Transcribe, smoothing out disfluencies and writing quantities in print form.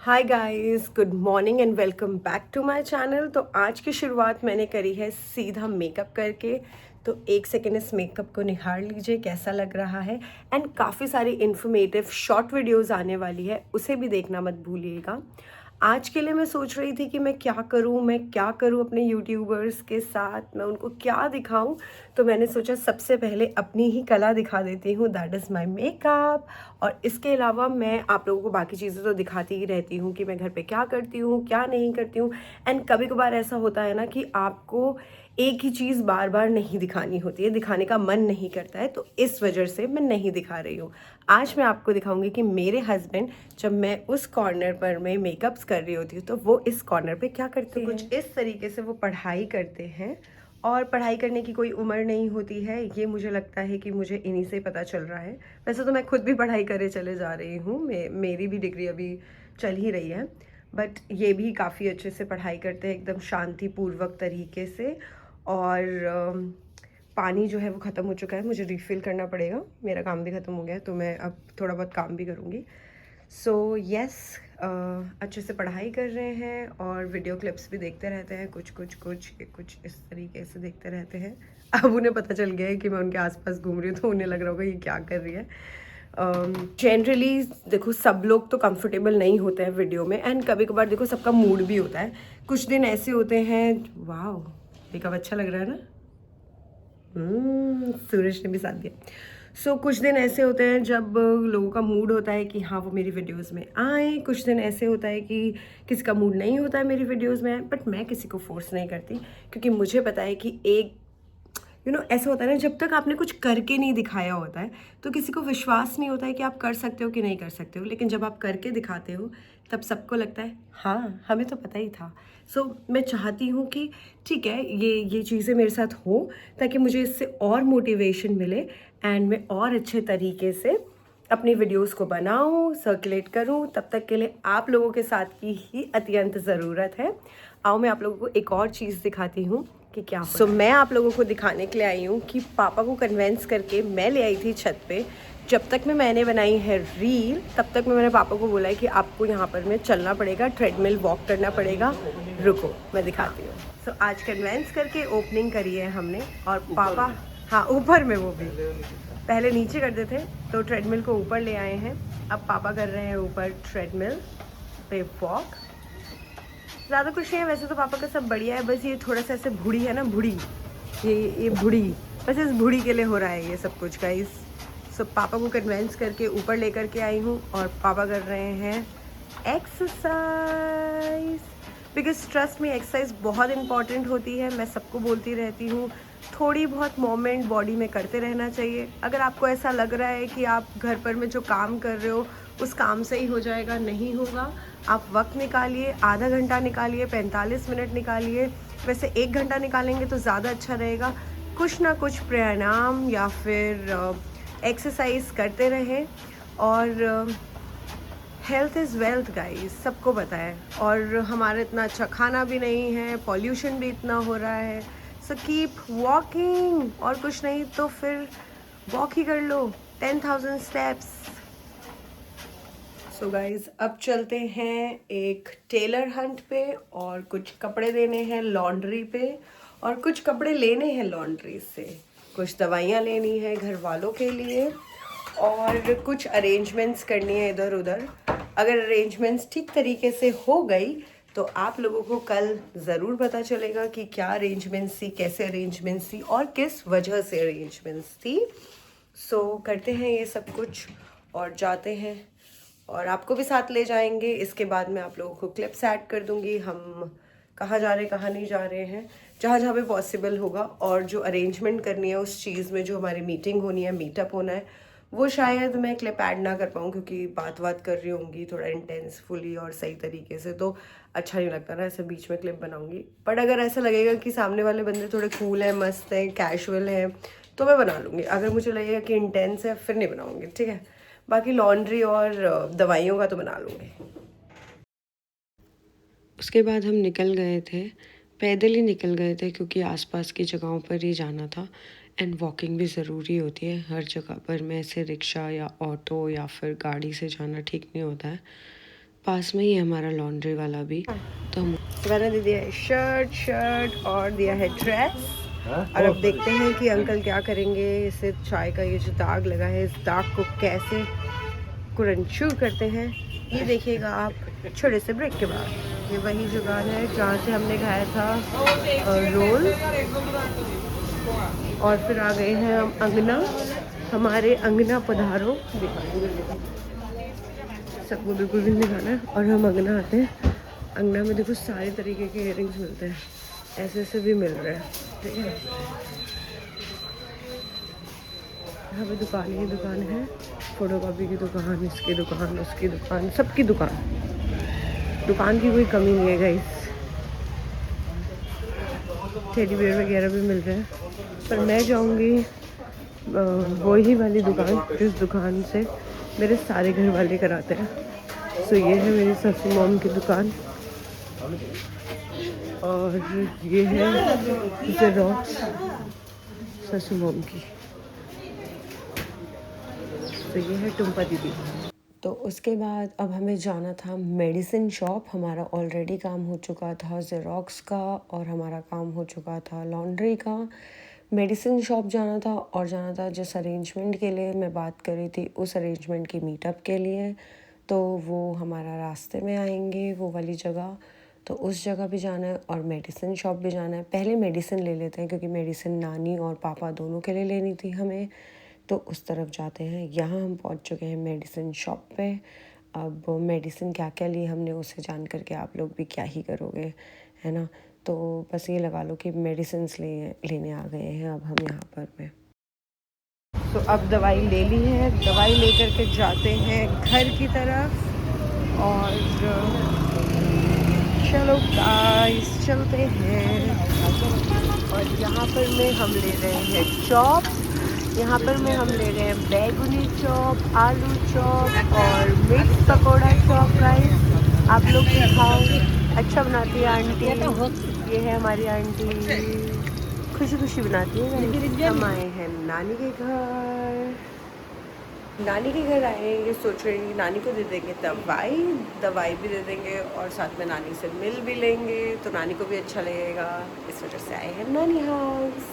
Hi guys, good morning and welcome back to my channel. तो आज की शुरुआत मैंने करी है सीधा मेकअप करके। तो एक सेकेंड इस मेकअप को निहार लीजिए कैसा लग रहा है। एंड काफ़ी सारी इन्फॉर्मेटिव शॉर्ट वीडियोस आने वाली है, उसे भी देखना मत भूलिएगा। आज के लिए मैं सोच रही थी कि मैं क्या करूँ अपने यूट्यूबर्स के साथ, मैं उनको क्या दिखाऊं। तो मैंने सोचा सबसे पहले अपनी ही कला दिखा देती हूँ, दैट इज़ माय मेकअप। और इसके अलावा मैं आप लोगों को बाकी चीज़ें तो दिखाती ही रहती हूँ कि मैं घर पे क्या करती हूँ क्या नहीं करती हूँ। एंड कभी कभार ऐसा होता है ना कि आपको एक ही चीज़ बार बार नहीं दिखानी होती है, दिखाने का मन नहीं करता है, तो इस वजह से मैं नहीं दिखा रही हूँ। आज मैं आपको दिखाऊंगी कि मेरे हस्बैंड जब मैं उस कॉर्नर पर मैं मेकअप्स कर रही होती हूँ तो वो इस कॉर्नर पे क्या करते हैं। कुछ इस तरीके से वो पढ़ाई करते हैं। और पढ़ाई करने की कोई उम्र नहीं होती है, ये मुझे लगता है कि मुझे इन्हीं से पता चल रहा है। वैसे तो मैं खुद भी पढ़ाई करे चले जा रही हूँ, मेरी भी डिग्री अभी चल ही रही है, बट ये भी काफ़ी अच्छे से पढ़ाई करते हैं एकदम शांतिपूर्वक तरीके से। और पानी जो है वो ख़त्म हो चुका है, मुझे रिफ़िल करना पड़ेगा, मेरा काम भी ख़त्म हो गया है तो मैं अब थोड़ा बहुत काम भी करूँगी। सो यस, अच्छे से पढ़ाई कर रहे हैं और वीडियो क्लिप्स भी देखते रहते हैं, कुछ इस तरीके से देखते रहते हैं। अब उन्हें पता चल गया है कि मैं उनके आसपास घूम रही हूँ तो उन्हें लग रहा होगा ये क्या कर रही है। जनरली देखो सब लोग तो कंफर्टेबल नहीं होते हैं वीडियो में, एंड कभी कभार देखो सबका मूड भी होता है। कुछ दिन ऐसे होते हैं, वाह मेकअप अच्छा लग रहा है ना, सूरज ने भी साथ दिया। सो कुछ दिन ऐसे होते हैं जब लोगों का मूड होता है कि हाँ वो मेरी वीडियोस में आए, कुछ दिन ऐसे होता है कि किसी का मूड नहीं होता है मेरी वीडियोस में आए। बट मैं किसी को फोर्स नहीं करती, क्योंकि मुझे पता है कि एक ऐसा होता है ना, जब तक आपने कुछ करके नहीं दिखाया होता है तो किसी को विश्वास नहीं होता है कि आप कर सकते हो कि नहीं कर सकते हो। लेकिन जब आप करके दिखाते हो तब सबको लगता है हाँ हमें तो पता ही था। सो मैं चाहती हूँ कि ठीक है ये चीज़ें मेरे साथ हो, ताकि मुझे इससे और मोटिवेशन मिले एंड मैं और अच्छे तरीके से अपनी वीडियोस को बनाऊं, सर्कुलेट करूं। तब तक के लिए आप लोगों के साथ की ही अत्यंत ज़रूरत है। आओ मैं आप लोगों को एक और चीज़ दिखाती हूँ कि क्या सो मैं आप लोगों को दिखाने के लिए आई हूँ कि पापा को कन्वेंस करके मैं ले आई थी छत पे। जब तक मैंने बनाई है रील तब तक मैंने पापा को बोला है कि आपको यहाँ पर में चलना पड़ेगा, ट्रेडमिल वॉक करना पड़ेगा, रुको मैं दिखाती हूँ। सो आज कन्वेंस करके ओपनिंग करी है हमने और पापा, हाँ ऊपर में, वो भी पहले नीचे करते थे तो ट्रेडमिल को ऊपर ले आए हैं। अब पापा कर रहे हैं ऊपर ट्रेडमिल पे वॉक। ज़्यादा कुछ नहीं है वैसे तो पापा का सब बढ़िया है, बस ये थोड़ा सा ऐसे भूड़ी है ना, भूड़ी, ये भूड़ी, बस इस भूड़ी के लिए हो रहा है ये सब कुछ का। इस सब पापा को कन्वेंस करके ऊपर लेकर के आई हूँ और पापा कर रहे हैं एक्सरसाइज। बिकॉज ट्रस्ट में एक्सरसाइज बहुत इंपॉर्टेंट होती है, मैं सबको बोलती रहती हूँ थोड़ी बहुत मोमेंट बॉडी में करते रहना चाहिए। अगर आपको ऐसा लग रहा है कि आप घर पर में जो काम कर रहे हो उस काम से ही हो जाएगा, नहीं होगा। आप वक्त निकालिए, आधा घंटा निकालिए, 45 मिनट निकालिए, वैसे 1 घंटा निकालेंगे तो ज़्यादा अच्छा रहेगा। कुछ ना कुछ प्राणायाम या फिर एक्सरसाइज करते रहें। और हेल्थ इज़ वेल्थ गाइस, सबको पता है। और हमारा इतना अच्छा खाना भी नहीं है, पॉल्यूशन भी इतना हो रहा है। सो कीप वॉकिंग, और कुछ नहीं तो फिर वॉक ही कर लो 10,000 स्टेप्स। सो गाइज अब चलते हैं एक टेलर हंट पे, और कुछ कपड़े देने हैं लॉन्ड्री पे, और कुछ कपड़े लेने हैं लॉन्ड्री से, कुछ दवाइयाँ लेनी है घर वालों के लिए, और कुछ अरेंजमेंट्स करनी है इधर उधर। अगर अरेंजमेंट्स ठीक तरीके से हो गई तो आप लोगों को कल ज़रूर पता चलेगा कि क्या अरेंजमेंट्स थी, कैसे अरेंजमेंट्स थी और किस वजह से अरेंजमेंट्स थी। सो करते हैं ये सब कुछ और जाते हैं, और आपको भी साथ ले जाएंगे। इसके बाद मैं आप लोगों को क्लिप्स ऐड कर दूंगी, हम कहाँ जा रहे हैं कहाँ नहीं जा रहे हैं, जहाँ जहाँ पे पॉसिबल होगा। और जो अरेंजमेंट करनी है उस चीज़ में, जो हमारी मीटिंग होनी है, मीटअप होना है, वो शायद मैं क्लिप ऐड ना कर पाऊँ, क्योंकि बात कर रही होंगी थोड़ा इंटेंसफुली और सही तरीके से, तो अच्छा नहीं लगता ना ऐसे बीच में क्लिप बनाऊँगी। बट अगर ऐसा लगेगा कि सामने वाले बंदे थोड़े कूल हैं, मस्त हैं, कैजुअल हैं, तो मैं बना लूँगी। अगर मुझे लगेगा कि इंटेंस है फिर नहीं बनाऊँगी, ठीक है। बाकी लॉन्ड्री और दवाइयों का तो बना लूँगी। उसके बाद हम निकल गए थे, पैदल ही निकल गए थे क्योंकि आसपास की जगहों पर ही जाना था। एंड वॉकिंग भी ज़रूरी होती है हर जगह पर, में ऐसे रिक्शा या ऑटो या फिर गाड़ी से जाना ठीक नहीं होता है। पास में ही है हमारा लॉन्ड्री वाला भी, तो हम मैंने दे दिया है शर्ट और दिया है ड्रेस। और अब देखते हैं कि अंकल क्या करेंगे। इसे चाय का ये जो दाग लगा है, इस दाग को कैसे कुरंचूर करते हैं ये देखिएगा आप छोटे से ब्रेक के बाद। ये वही दुकान है जहाँ से हमने खाया था रोल। और फिर आ गए हैं हम अंगना। हमारे अंगना पधारो, सबको बिल्कुल भी नहीं खाना है। और हम अंगना आते हैं। अंगना में देखो सारे तरीके के इयररिंग्स मिलते हैं, ऐसे ऐसे भी मिल रहे हैं, ठीक है। यहाँ पे दुकान ही दुकान है, फोटोकॉपी की दुकान, इसकी दुकान, उसकी दुकान, सबकी दुकान। दुकान की कोई कमी नहीं है गाइस। टेडी बियर वगैरह भी मिल रहे हैं, पर मैं जाऊँगी वही वाली दुकान जिस दुकान से मेरे सारे घर वाले कराते हैं। सो ये है मेरी ससु मॉम की दुकान और ये है जेरोक्स ससु मॉम की। तो ये है टुम्पा दीदी। तो उसके बाद अब हमें जाना था मेडिसिन शॉप। हमारा ऑलरेडी काम हो चुका था जेरोक्स का और हमारा काम हो चुका था लॉन्ड्री का। मेडिसिन शॉप जाना था और जाना था जिस अरेंजमेंट के लिए मैं बात कर रही थी, उस अरेंजमेंट की मीटअप के लिए। तो वो हमारा रास्ते में आएंगे वो वाली जगह, तो उस जगह भी जाना है और मेडिसिन शॉप भी जाना है। पहले मेडिसिन ले लेते हैं क्योंकि मेडिसिन नानी और पापा दोनों के लिए लेनी थी हमें, तो उस तरफ जाते हैं। यहाँ हम पहुँच चुके हैं मेडिसिन शॉप पे। अब मेडिसिन क्या क्या ली हमने उसे जान करके आप लोग भी क्या ही करोगे, है ना। तो बस ये लगा लो कि मेडिसिन लेने आ गए हैं अब हम यहाँ पर में। तो अब दवाई ले ली है, दवाई लेकर के जाते हैं घर की तरफ। और चलो गाइस चलते हैं। और यहाँ पर में हम ले रहे हैं चॉप, यहाँ पर में हम ले रहे हैं बैगनी चॉप, आलू चॉप और मिक्स पकोड़ा चॉप। गाइस आप लोग भी खाओ, अच्छा बनाती है आंटी। ये है हमारी आंटी, खुशी खुशी बनाती है। हम आए हैं नानी के घर। नानी के घर आए हैं, ये सोच रहे हैं नानी को दे देंगे दवाई भी दे देंगे और साथ में नानी से मिल भी लेंगे, तो नानी को भी अच्छा लगेगा। इस वजह से आए हैं नानी हाउस।